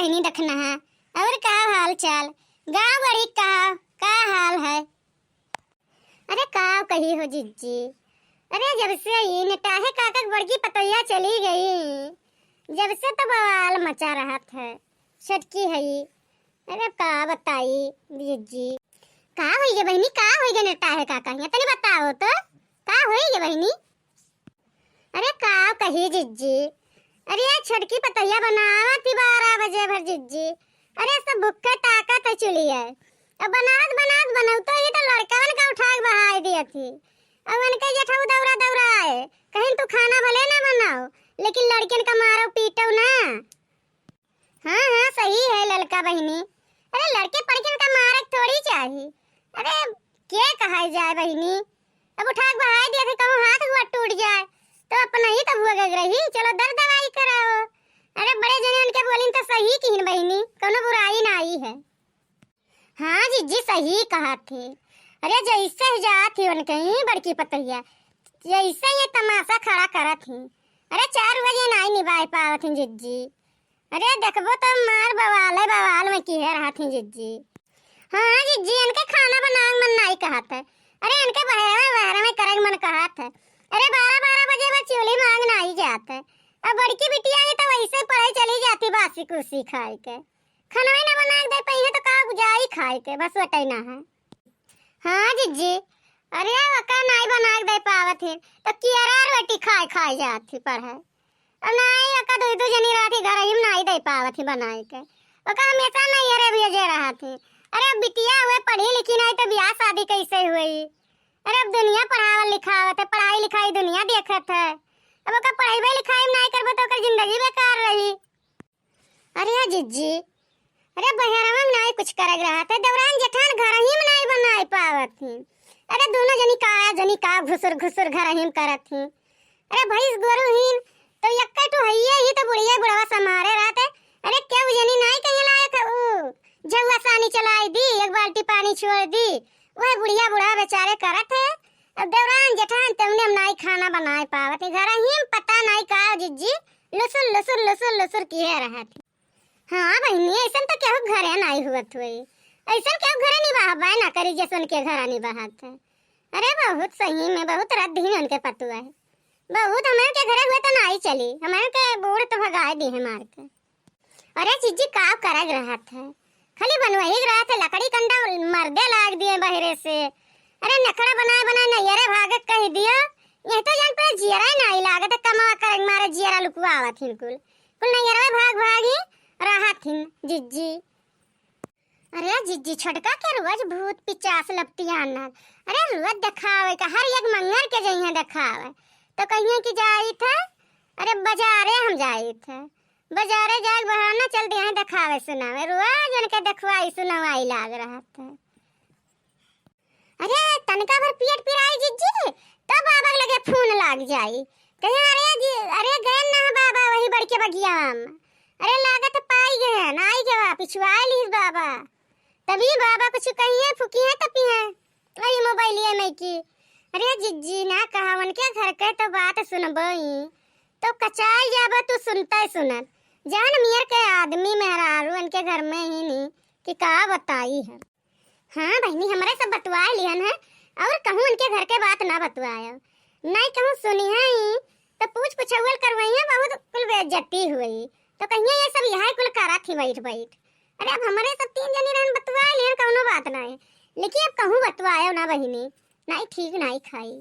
बहनी देखना है। और का हाल चाल गाँव बड़ी का हाल है? अरे का कही हो जिज्जी, अरे जब से ये नेटाहे काका बड़की पतैया चली गई, जब से तो बवाल मचा रहा था। छटकी है ये। अरे का बताई जिज्जी, का होई गे बहनी, का होई गे नेटाहे काका, ये तनी बताओ तो का होई गे बहनी? अरे का कही जिज्जी, अरे ये छटकी पतैया बनावत 12 बजे भर जिज्जी। अरे सब भुक्के ताकत चली है। अब बनात बनौतो ही तो लड़कवन का उठा के बहाई दिया थी। अब उनके जेठा दौरा आए, कहीं तू खाना भले ना बनाओ लेकिन लड़कियन का मारो पीटो ना। हाँ सही है लड़का बहनी। अरे लड़के पड़किन का मारे थोड़ी चाहिए। अरे क्या कहा जाए बहनी, अब उठा के बहाई दिया थी, कहूँ हाथ हुआ टूट जाए तो अपना ही तब हुआ गग रही। चलो दर्द दवाई कराओ। अरे बड़े जने उनके बोलिन तो सही की बहनी, कोनो बुराई ना आई है। हाँ जिज्जी सही कहा थे। अरे जैसे जात थी उनके ही बड़की पतैया, जैसे ये तमाशा खड़ा करा थी। अरे 4 बजे नहीं निभा पावत थी जिज्जी। अरे देखबो तो मार बवाल में की है रहा थी जिज्जी। हाँ जिज्जी इनके खाना बनाए मन नहीं कहा था। अरे इनके बहरा में करे मन कहा था। अरे 12 बजे में चूल्ही मांग नहीं जाता। अब बड़की बिटिया है तो वैसे पढ़ाई चली जाती बासी कुर्सी खाए के, खाना ही ना बना दे पही तो का गुजारी खाए के, बस वटई ना है। हाँ जिज्जी, अरे वका नहीं बना दे पावत है तो कियारा रोटी खाए जाती पढ़ाई। अब नहीं वका दो जनी राती घर ही नहीं दे पावत है बनाए के, वका हमेशा नहीं अरे भेजे रहा थी। अरे बिटिया हुए पढ़ी लिखी नहीं तो ब्याह शादी कैसे हुई? अरे अब दुनिया पढ़ावल लिखावत है, पढ़ाई लिखाई दुनिया देखत है। अब ओका पढ़ाई लिखाई नहीं करबो तो ओकर जिंदगी बेकार रही। अरे जिज्जी, अरे बहरा में नहीं कुछ करग रहा था, दौरान जेठान घर ही में नहीं बनाई पावत थी। अरे दोनों जनी का घुसुर घर ही करत थी। अरे भैंस गोरुहीन तो यक्का तो हइये ही तो बुढ़वा समारे रहते। अरे क्यों जनी नहीं कहीं लायक ऊ जौआ सानी चलाई दी, एक बाल्टी पानी छोड़ दी, वह बुढ़ा बेचारे करत है। अब दौरान जेठान तुमने हम नहीं खाना बनाए पावत है, घर ही पता नहीं का जिज्जी लुसुर की है रहा थी। हाँ बहनी ऐसा तो क्यों घरे नहीं हुआ हुई, ऐसा क्यों घरे निभावे ना करी जैसे उनके घर निभात है। अरे बहुत सही में बहुत रद्द ही उनके पतुआ है, बहुत हमारे के घरे हुए तो नहीं चली, हमारे के बूढ़ तो भगाए दी है मार के। अरे जिज्जी का करग रहा था, खाली बनवाई रहा था, लकड़ी कंडा मर्दे लाग दिए बहरे से। अरे नखड़ा बनाए नैयरे भागक कह दिया, यह तो जान पर जियरा नहीं लागत, कमा कर मारे जियरा लुकवा आवत हिन कुल नैयरे भाग ही रहा थी जिज्जी। अरे जिज्जी छोटका के रोज भूत पिचास लपटिया ना, अरे रोज दिखावे का हर एक मंगर के जइया दिखावे तो कहिए कि जाई था। अरे बाजारे हम जाई थे, बाजारे जाके बहाना चल दिया दिखावे सुनावे, रोज उनके दिखवाई सुनवाई लाग रहा था। अरे तनका भर पेट पिराई जिज्जी तो बाबा लगे फोन लाग जाई, कहे अरे गए ना बाबा वही बड़के बगिया में। अरे लागत पाई गए आई गवा पिछवाई ली बाबा, तभी बाबा कुछ कहिए फुकी है तपी है वही मोबाइलिया में की। अरे जिज्जी ना कहावन के घर के तो बात सुनबई तो कचाई जाबा तू सुनता ही सुनत, जान मियर के आदमी मेहरारू उनके घर में ही नहीं कि का बताई है। हाँ बहनी हमारे सब बतवाए लिहन है, और कहूँ उनके घर के बात ना बतवाया, नहीं कहूँ सुनी है तो पूछ पुछौल करवाई है, बहुत कुल बेइज्जती हुई तो कहिए ये सब यहाँ कुल करा थी बैठ। अरे अब हमारे सब 3 जनी रहन बतवाए लिहन, कौनो बात ना है, लेकिन अब कहूँ बतवायो ना बहनी, नहीं ठीक नहीं खाई।